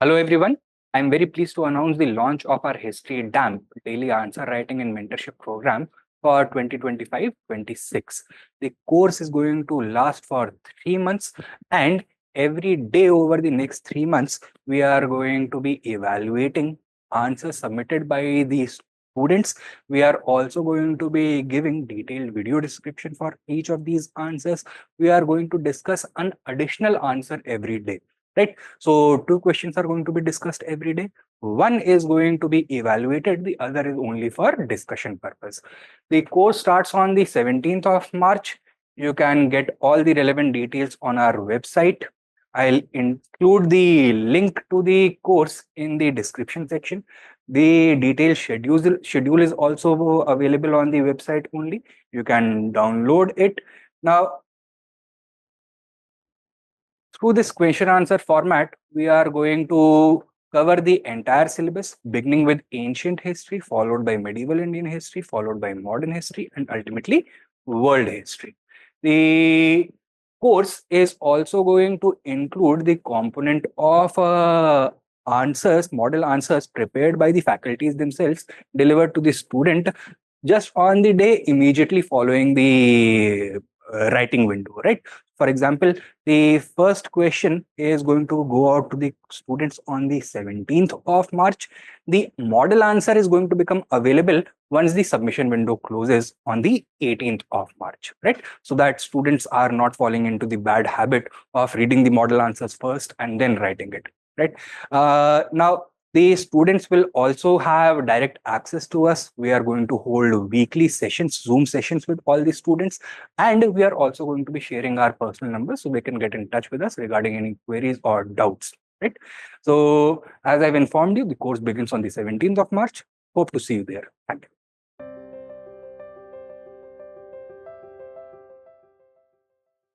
Hello everyone. I'm very pleased to announce the launch of our History DAMP Daily Answer Writing and Mentorship Program for 2025-26. The course is going to last for 3 months, and every day over the next 3 months we are going to be evaluating answers submitted by the students. We are also going to be giving detailed video description for each of these answers. We are going to discuss an additional answer every day, right? So two questions are going to be discussed every day. One is going to be evaluated, the other is only for discussion purpose. The course starts on the 17th of March. You can get all the relevant details on our website. I'll include the link to the course in the description section. The detailed schedule is also available on the website only. You can download it. Now, through this question answer format, we are going to cover the entire syllabus, beginning with ancient history, followed by medieval Indian history, followed by modern history, and ultimately world history. The course is also going to include the component of answers, model answers prepared by the faculties themselves, delivered to the student just on the day immediately following the writing window, right? For example, the first question is going to go out to the students on the 17th of March. The model answer is going to become available once the submission window closes on the 18th of March, right? So that students are not falling into the bad habit of reading the model answers first and then writing it, right? Now, the students will also have direct access to us. We are going to hold weekly sessions, Zoom sessions with all the students, and we are also going to be sharing our personal numbers so they can get in touch with us regarding any queries or doubts, right? So, as I've informed you, the course begins on the 17th of March. Hope to see you there. Thank you.